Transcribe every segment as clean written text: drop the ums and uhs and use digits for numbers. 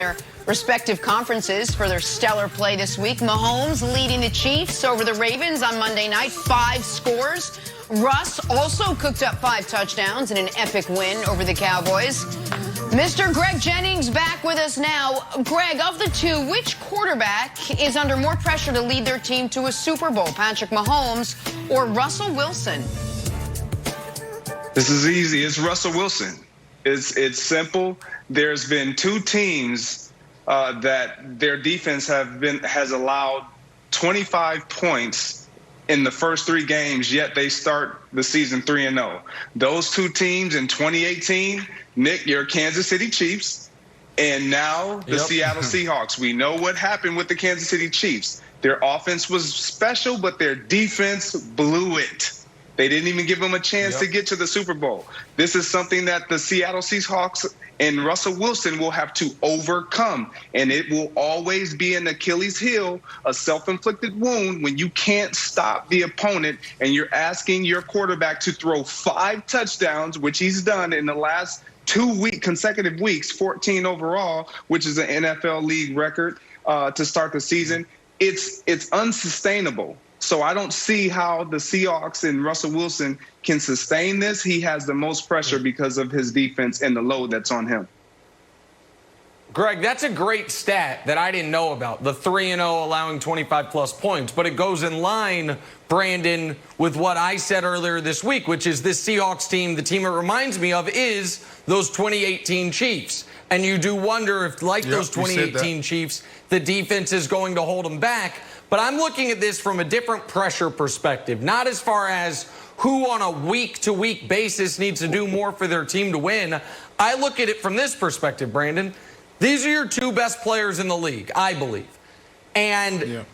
their respective conferences for their stellar play this week. Mahomes leading the Chiefs over the Ravens on Monday night, 5 scores. Russ also cooked up 5 touchdowns in an epic win over the Cowboys. Mr. Greg Jennings back with us now. Greg, of the two, which quarterback is under more pressure to lead their team to a Super Bowl, Patrick Mahomes or Russell Wilson? This is easy. It's Russell Wilson. It's simple. There's been 2 teams that their defense has allowed 25 points in the first 3 games, yet they start the season 3-0. Those 2 teams in 2018, Nick, your Kansas City Chiefs, and now the Seattle Seahawks. We know what happened with the Kansas City Chiefs. Their offense was special, but their defense blew it. They didn't even give them a chance to get to the Super Bowl. This is something that the Seattle Seahawks and Russell Wilson will have to overcome. And it will always be an Achilles heel, a self-inflicted wound, when you can't stop the opponent and you're asking your quarterback to throw 5 touchdowns, which he's done in the last 2 consecutive weeks, 14 overall, which is an NFL league record to start the season. It's unsustainable. So I don't see how the Seahawks and Russell Wilson can sustain this. He has the most pressure because of his defense and the load that's on him. Greg, that's a great stat that I didn't know about, the 3-0 allowing 25-plus points. But it goes in line, Brandon, with what I said earlier this week, which is this Seahawks team, the team it reminds me of is those 2018 Chiefs. And you do wonder if, like those 2018 Chiefs, the defense is going to hold them back. But I'm looking at this from a different pressure perspective, not as far as who on a week-to-week basis needs to do more for their team to win. I look at it from this perspective, Brandon. These are your 2 best players in the league, I believe. And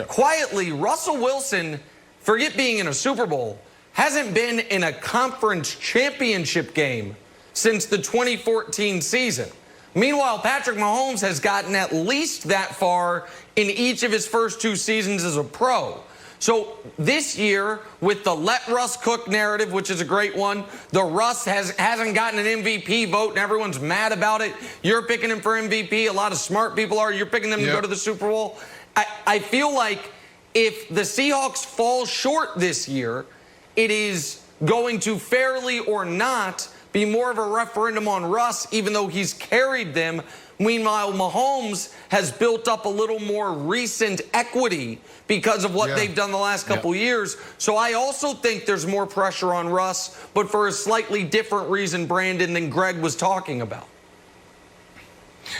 quietly, Russell Wilson, forget being in a Super Bowl, hasn't been in a conference championship game since the 2014 season. Meanwhile, Patrick Mahomes has gotten at least that far in each of his first 2 seasons as a pro. So this year, with the let Russ cook narrative, which is a great one, the Russ hasn't gotten an MVP vote and everyone's mad about it. You're picking him for MVP. A lot of smart people are. You're picking them to go to the Super Bowl. I feel like if the Seahawks fall short this year, it is going to fairly or not be more of a referendum on Russ, even though he's carried them. Meanwhile, Mahomes has built up a little more recent equity because of what they've done the last couple years. So I also think there's more pressure on Russ, but for a slightly different reason, Brandon, than Greg was talking about.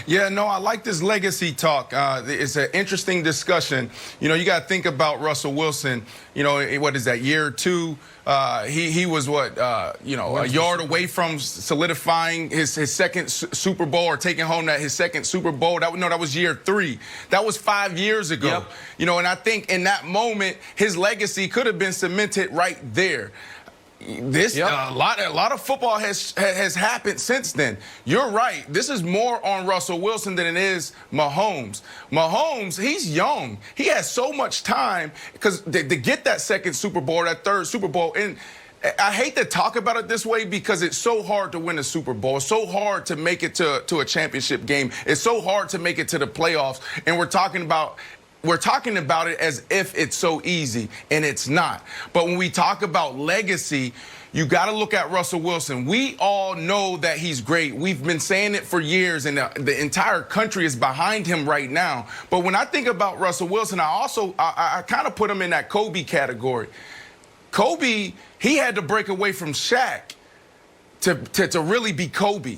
Yeah, no, I like this legacy talk. It's an interesting discussion. You know, you got to think about Russell Wilson. You know, what is that, year 2? He was what, you know, a yard away from solidifying his second Super Bowl or taking home his second Super Bowl. That was year 3. That was 5 years ago. You know, and I think in that moment, his legacy could have been cemented right there. This a lot of football has happened since then. You're right. This is more on Russell Wilson than it is Mahomes. Mahomes, he's young. He has so much time because to get that second Super Bowl, that third Super Bowl, and I hate to talk about it this way because it's so hard to win a Super Bowl. It's so hard to make it to a championship game. It's so hard to make it to the playoffs, and we're talking about it as if it's so easy, and it's not. But when we talk about legacy, you got to look at Russell Wilson. We all know that he's great. We've been saying it for years, and the entire country is behind him right now. But when I think about Russell Wilson, I kind of put him in that Kobe category. Kobe, he had to break away from Shaq to really be Kobe.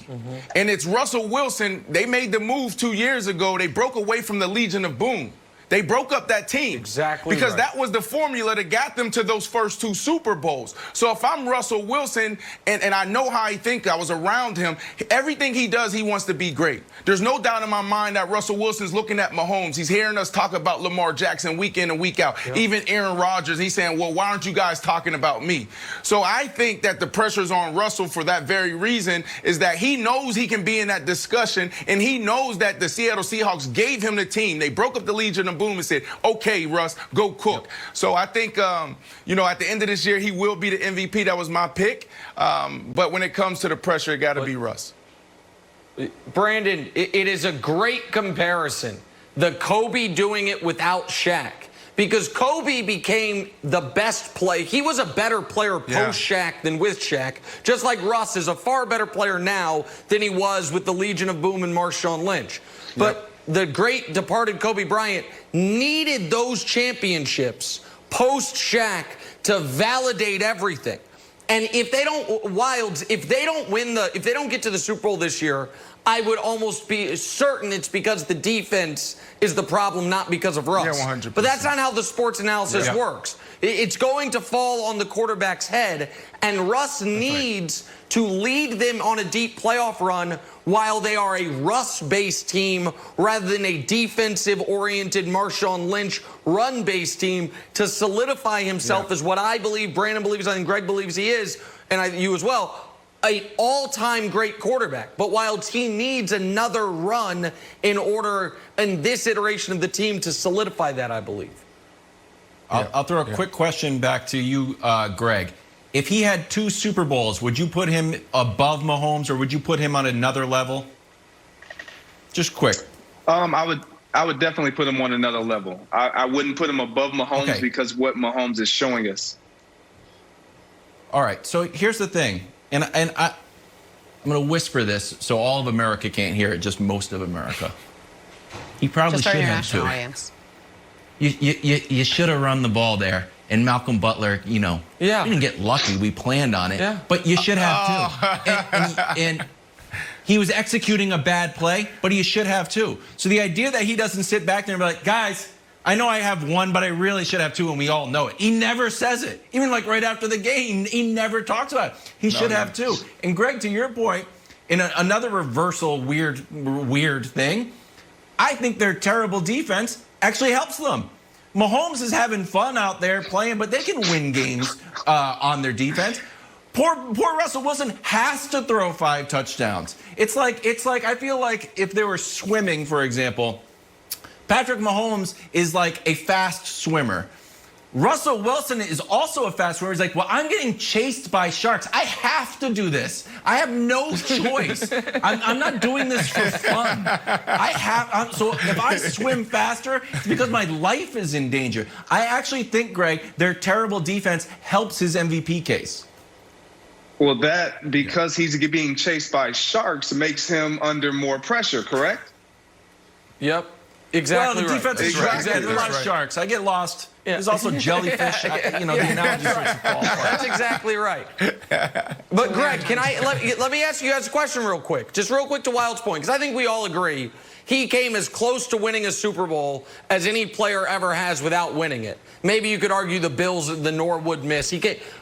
And it's Russell Wilson. They made the move 2 years ago. They broke away from the Legion of Boom. They broke up that team. Exactly. Because that was the formula that got them to those first 2 Super Bowls. So if I'm Russell Wilson, and I know how he thinks, I was around him, everything he does, he wants to be great. There's no doubt in my mind that Russell Wilson's looking at Mahomes. He's hearing us talk about Lamar Jackson week in and week out. Even Aaron Rodgers, he's saying, well, why aren't you guys talking about me? So I think that the pressure's on Russell for that very reason, is that he knows he can be in that discussion, and he knows that the Seattle Seahawks gave him the team. They broke up the Legion of Boom and said, okay, Russ, go cook. So I think, you know, at the end of this year, he will be the MVP. That was my pick. But when it comes to the pressure, it got to be Russ. Brandon, it is a great comparison. The Kobe doing it without Shaq. Because Kobe became the best player. He was a better player post-Shaq than with Shaq. Just like Russ is a far better player now than he was with the Legion of Boom and Marshawn Lynch. But the great departed Kobe Bryant needed those championships post-Shaq to validate everything. And if they don't, if they don't get to the Super Bowl this year, I would almost be certain it's because the defense is the problem, not because of Russ. Yeah, 100%. But that's not how the sports analysis works. It's going to fall on the quarterback's head, and Russ needs to lead them on a deep playoff run while they are a Russ-based team rather than a defensive-oriented Marshawn Lynch run-based team to solidify himself as what I believe, Brandon believes, I think Greg believes he is, and you as well, an all-time great quarterback. But while he needs another run in order in this iteration of the team to solidify that, I believe. I'll throw a quick question back to you, Greg. If he had 2 Super Bowls, would you put him above Mahomes or would you put him on another level? Just quick. I would definitely put him on another level. I wouldn't put him above Mahomes because what Mahomes is showing us. All right, so here's the thing. And I'm going to whisper this so all of America can't hear it, just most of America. He probably should have 2. Audience. You should have run the ball there. And Malcolm Butler, you know, we didn't get lucky. We planned on it. But you should have 2. And he was executing a bad play, but you should have 2. So the idea that he doesn't sit back there and be like, guys, I know I have 1, but I really should have 2, and we all know it. He never says it. Even like right after the game, he never talks about it. He should have 2. And Greg, to your point, in another reversal weird thing, I think their terrible defense actually helps them. Mahomes is having fun out there playing, but they can win games on their defense. Poor Russell Wilson has to throw 5 touchdowns. It's like I feel like if they were swimming, for example, Patrick Mahomes is like a fast swimmer. Russell Wilson is also a fast swimmer. He's like, well, I'm getting chased by sharks. I have to do this. I have no choice. I'm not doing this for fun. So if I swim faster, it's because my life is in danger. I actually think, Greg, their terrible defense helps his MVP case. Well, that, because he's being chased by sharks, makes him under more pressure, correct? Yep. Exactly. Well, the defense is right. There's a lot of sharks. I get lost. There's also jellyfish. You know, the analogy sorts of fall apart. That's exactly right. But Greg, can let me ask you guys a question real quick. Just real quick to Wild's point, because I think we all agree he came as close to winning a Super Bowl as any player ever has without winning it. Maybe you could argue the Bills, the Norwood miss.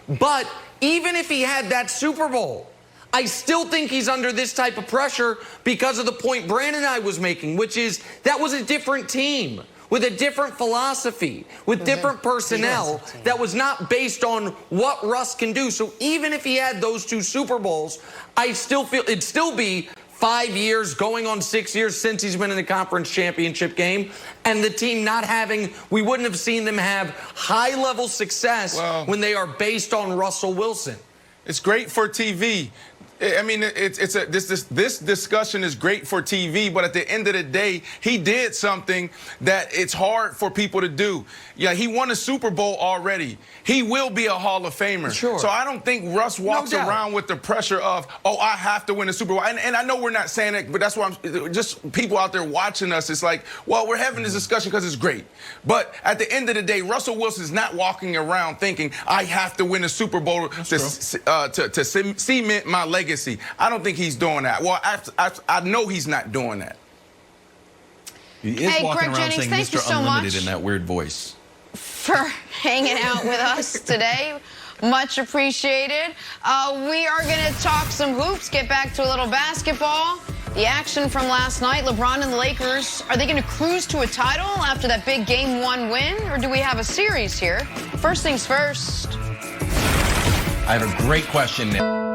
But even if he had that Super Bowl, I still think he's under this type of pressure because of the point Brandon and I was making, which is that was a different team with a different philosophy, with different personnel that was not based on what Russ can do. So even if he had those 2 Super Bowls, I still feel it'd still be 5 years, going on 6 years since he's been in the conference championship game, and the team not having, we wouldn't have seen them have high-level success when they are based on Russell Wilson. It's great for TV. I mean, this discussion is great for TV, but at the end of the day, he did something that it's hard for people to do. Yeah, he won a Super Bowl already. He will be a Hall of Famer. Sure. So I don't think Russ walks around with the pressure of, oh, I have to win a Super Bowl. And I know we're not saying it, but that's why just people out there watching us, it's like, well, we're having this discussion because it's great. But at the end of the day, Russell Wilson's not walking around thinking, I have to win a Super Bowl to cement my legacy. I don't think he's doing that. Well, I know he's not doing that. He is walking Greg around Jennings, saying thank you Mr. so Unlimited much in that weird voice. For hanging out with us today. Much appreciated. We are going to talk some hoops, get back to a little basketball. The action from last night, LeBron and the Lakers, are they going to cruise to a title after that big Game 1 win, or do we have a series here? First things first. I have a great question now.